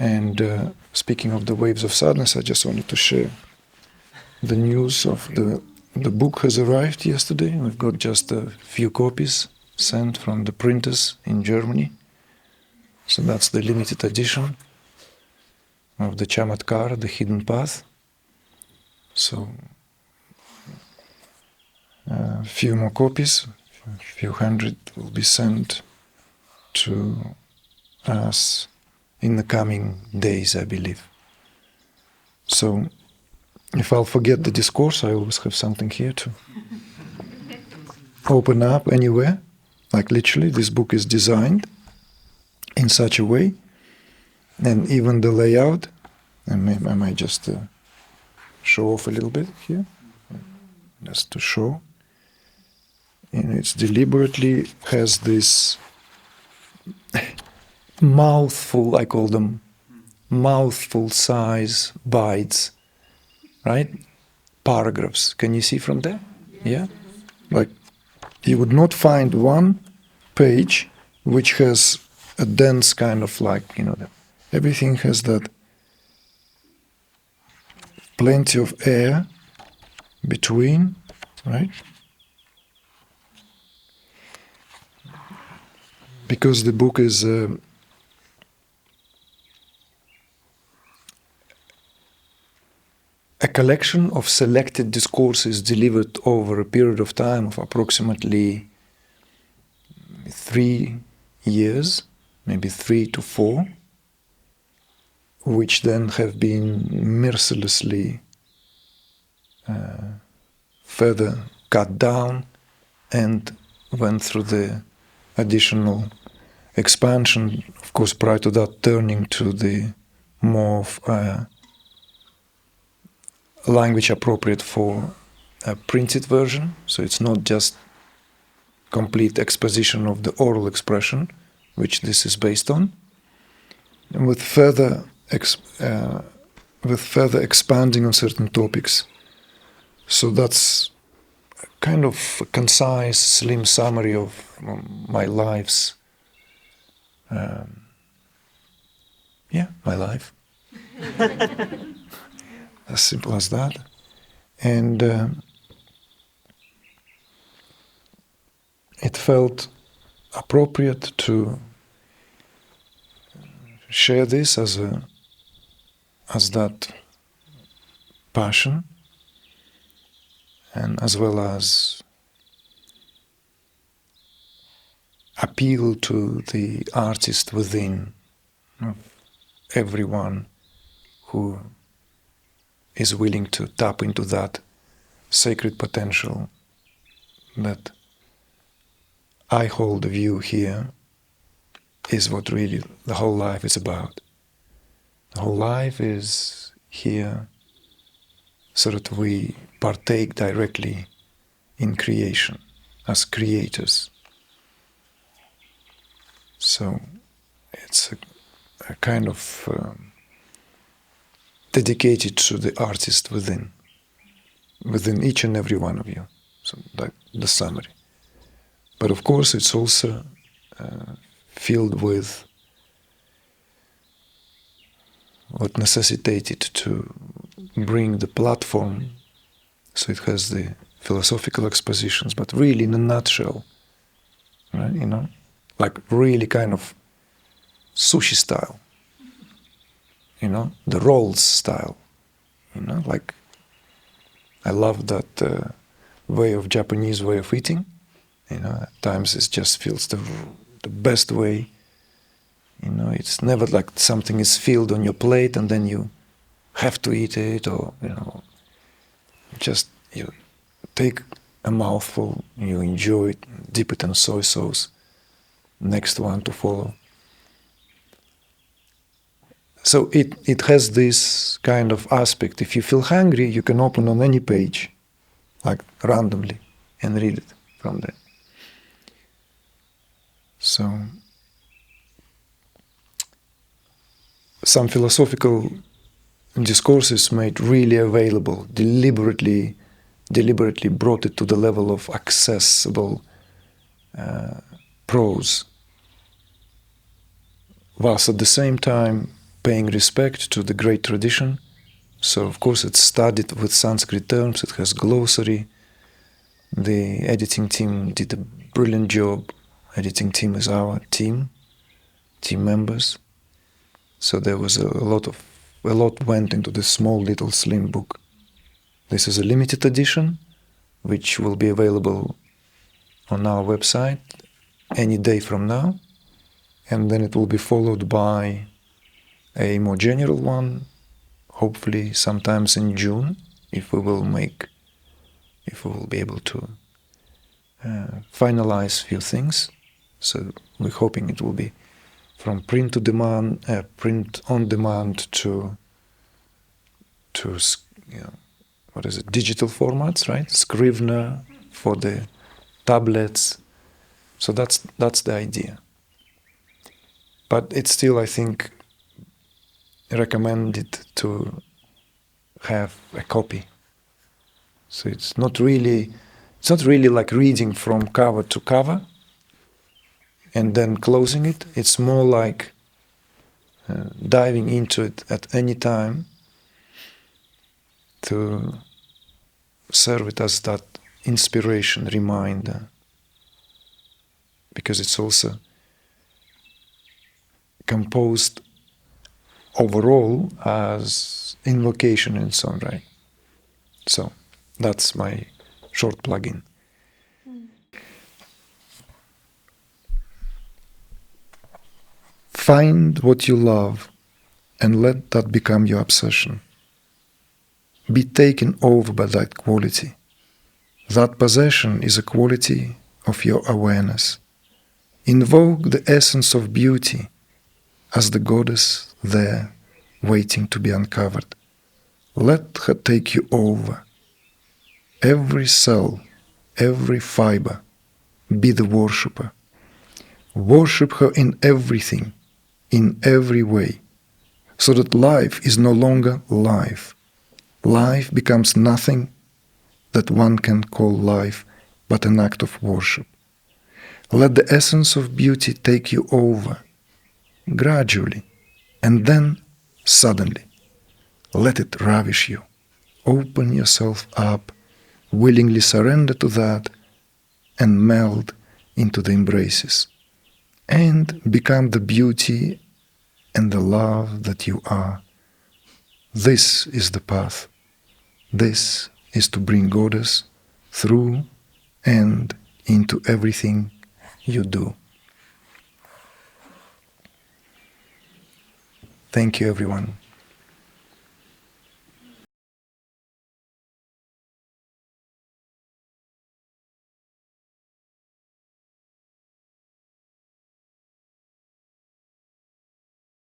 And speaking of the waves of sadness, I just wanted to share the news of the book has arrived yesterday. We've got just a few copies sent from the printers in Germany. So that's the limited edition of the Camatkāra, the Hidden Path. So a few more copies, a few hundred will be sent to us in the coming days, I believe. So if I'll forget the discourse, I always have something here to open up anywhere. Like literally, this book is designed in such a way, and even the layout, and I might just show off a little bit here, just to show. And it's deliberately has this mouthful, I call them mouthful size bites, right? Paragraphs. Can you see from there? Yeah? Like, you would not find one page which has a dense kind of like, everything has that plenty of air between, right? Because the book is a collection of selected discourses delivered over a period of time of approximately 3 years, maybe 3 to 4, which then have been mercilessly further cut down and went through the additional expansion, of course, prior to that turning to the more language appropriate for a printed version. So it's not just complete exposition of the oral expression, which this is based on, and with further expanding on certain topics. So that's kind of a concise, slim summary of my life's, my life. As simple as that. And it felt appropriate to share this as that passion, and as well as appeal to the artist within, everyone who is willing to tap into that sacred potential that I hold the view here is what really the whole life is about. The whole life is here so that we partake directly in creation as creators. So it's a kind of dedicated to the artist within each and every one of you. So like the summary. But of course it's also filled with what necessitated to bring the platform. So it has the philosophical expositions, but really in a nutshell, right? Like really kind of sushi style, the rolls style, like I love that Japanese way of eating. At times it just feels the best way. It's never like something is filled on your plate and then you have to eat it, or just you take a mouthful, you enjoy it, dip it in soy sauce, next one to follow. So it has this kind of aspect. If you feel hungry, you can open on any page, like randomly, and read it from there. So some philosophical discourses made really available, deliberately brought it to the level of accessible prose, whilst at the same time paying respect to the great tradition. So, of course, it's studied with Sanskrit terms, it has glossary. The editing team did a brilliant job. Editing team is our team members. So there was a lot went into this small little slim book. This is a limited edition, which will be available on our website any day from now. And then it will be followed by a more general one, hopefully sometimes in June, if we will be able to finalize a few things. So we're hoping it will be from print on demand to digital formats, right? Scrivener for the tablets. So that's the idea. But it's still, I think, recommended to have a copy. So it's not really like reading from cover to cover and then closing it. It's more like diving into it at any time to serve it as that inspiration, reminder, because it's also composed overall as invocation in its own right. So that's my short plug-in. Find what you love and let that become your obsession. Be taken over by that quality. That possession is a quality of your awareness. Invoke the essence of beauty as the goddess there waiting to be uncovered. Let her take you over. Every cell, every fiber, be the worshipper. Worship her in everything, in every way, so that life is no longer life. Life becomes nothing that one can call life but an act of worship. Let the essence of beauty take you over, gradually, and then suddenly. Let it ravish you. Open yourself up, willingly surrender to that, and melt into the embraces, and become the beauty and the love that you are. This is the path. This is to bring goddess through and into everything you do. Thank you, everyone.